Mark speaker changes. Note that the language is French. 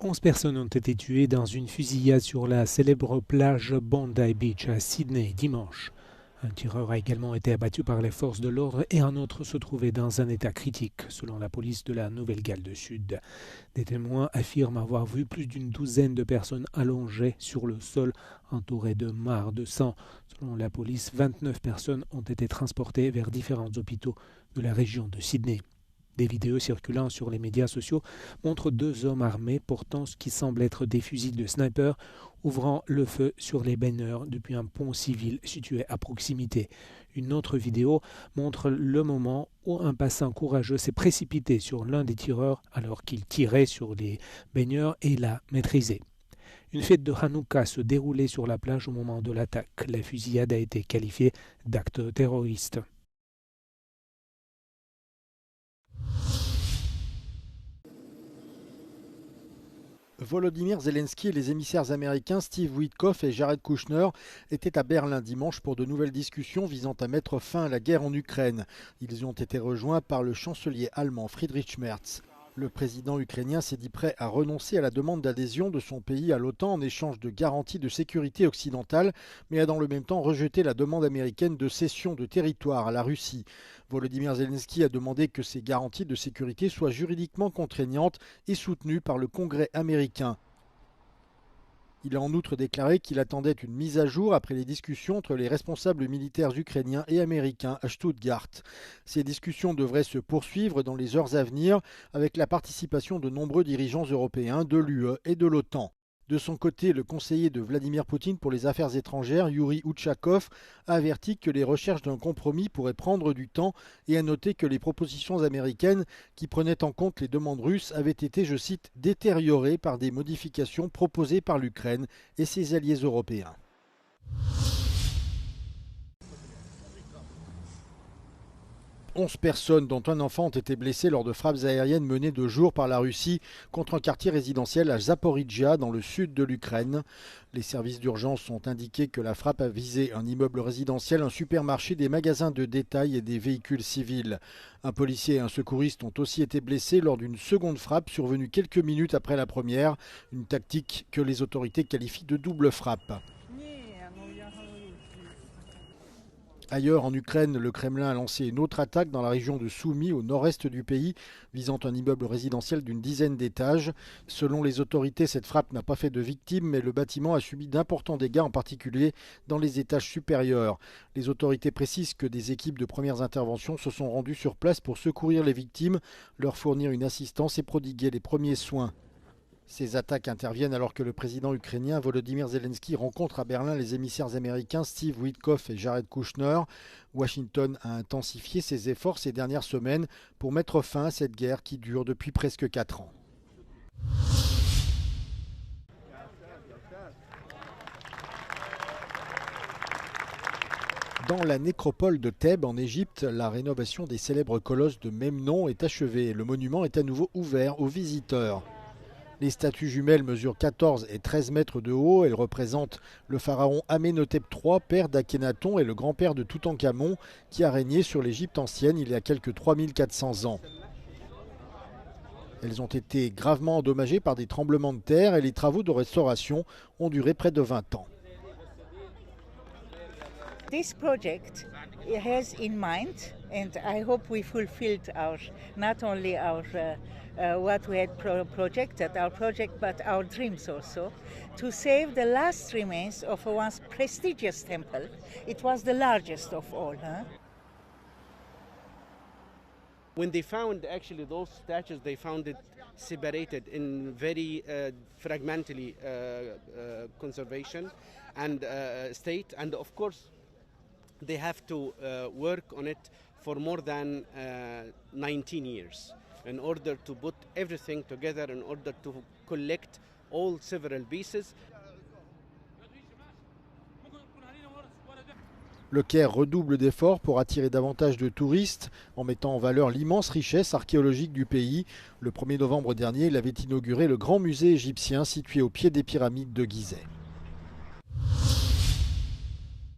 Speaker 1: 11 personnes ont été tuées dans une fusillade sur la célèbre plage Bondi Beach à Sydney dimanche. Un tireur a également été abattu par les forces de l'ordre et un autre se trouvait dans un état critique, selon la police de la Nouvelle-Galles du Sud. Des témoins affirment avoir vu plus d'une douzaine de personnes allongées sur le sol, entourées de mares de sang. Selon la police, 29 personnes ont été transportées vers différents hôpitaux de la région de Sydney. Des vidéos circulant sur les médias sociaux montrent deux hommes armés portant ce qui semble être des fusils de sniper ouvrant le feu sur les baigneurs depuis un pont civil situé à proximité. Une autre vidéo montre le moment où un passant courageux s'est précipité sur l'un des tireurs alors qu'il tirait sur les baigneurs et l'a maîtrisé. Une fête de Hanouka se déroulait sur la plage au moment de l'attaque. La fusillade a été qualifiée d'acte terroriste.
Speaker 2: Volodymyr Zelensky et les émissaires américains Steve Witkoff et Jared Kushner étaient à Berlin dimanche pour de nouvelles discussions visant à mettre fin à la guerre en Ukraine. Ils ont été rejoints par le chancelier allemand Friedrich Merz. Le président ukrainien s'est dit prêt à renoncer à la demande d'adhésion de son pays à l'OTAN en échange de garanties de sécurité occidentale, mais a dans le même temps rejeté la demande américaine de cession de territoire à la Russie. Volodymyr Zelensky a demandé que ces garanties de sécurité soient juridiquement contraignantes et soutenues par le Congrès américain. Il a en outre déclaré qu'il attendait une mise à jour après les discussions entre les responsables militaires ukrainiens et américains à Stuttgart. Ces discussions devraient se poursuivre dans les heures à venir avec la participation de nombreux dirigeants européens, de l'UE et de l'OTAN. De son côté, le conseiller de Vladimir Poutine pour les affaires étrangères, Yuri Utchakov, a averti que les recherches d'un compromis pourraient prendre du temps et a noté que les propositions américaines qui prenaient en compte les demandes russes avaient été, je cite, détériorées par des modifications proposées par l'Ukraine et ses alliés européens. 11 personnes, dont un enfant, ont été blessées lors de frappes aériennes menées de jour par la Russie contre un quartier résidentiel à Zaporijjia, dans le sud de l'Ukraine. Les services d'urgence ont indiqué que la frappe a visé un immeuble résidentiel, un supermarché, des magasins de détail et des véhicules civils. Un policier et un secouriste ont aussi été blessés lors d'une seconde frappe survenue quelques minutes après la première, une tactique que les autorités qualifient de double frappe. Ailleurs en Ukraine, le Kremlin a lancé une autre attaque dans la région de Soumy, au nord-est du pays, visant un immeuble résidentiel d'une dizaine d'étages. Selon les autorités, cette frappe n'a pas fait de victimes, mais le bâtiment a subi d'importants dégâts, en particulier dans les étages supérieurs. Les autorités précisent que des équipes de premières interventions se sont rendues sur place pour secourir les victimes, leur fournir une assistance et prodiguer les premiers soins. Ces attaques interviennent alors que le président ukrainien Volodymyr Zelensky rencontre à Berlin les émissaires américains Steve Witkoff et Jared Kushner. Washington a intensifié ses efforts ces dernières semaines pour mettre fin à cette guerre qui dure depuis presque 4 ans. Dans la nécropole de Thèbes, en Égypte, la rénovation des célèbres colosses de même nom est achevée. Le monument est à nouveau ouvert aux visiteurs. Les statues jumelles mesurent 14 et 13 mètres de haut. Elles représentent le pharaon Amenhotep III, père d'Akhénaton et le grand-père de Toutankhamon, qui a régné sur l'Égypte ancienne il y a quelques 3400 ans. Elles ont été gravement endommagées par des tremblements de terre et les travaux de restauration ont duré près de 20 ans.
Speaker 3: This project has in mind, and I hope we fulfilled not only what we had projected, our project, but our dreams also, to save the last remains of a once prestigious temple. It was the largest of all.
Speaker 4: When they found actually those statues, they found it separated in very fragmentary conservation and state, and of course they have to work on it for more than 19 years in order to put everything together, in order to collect all several pieces.
Speaker 2: Le Caire redouble d'efforts pour attirer davantage de touristes en mettant en valeur l'immense richesse archéologique du pays. Le 1er novembre dernier, il avait inauguré le grand musée égyptien situé au pied des pyramides de Gizeh.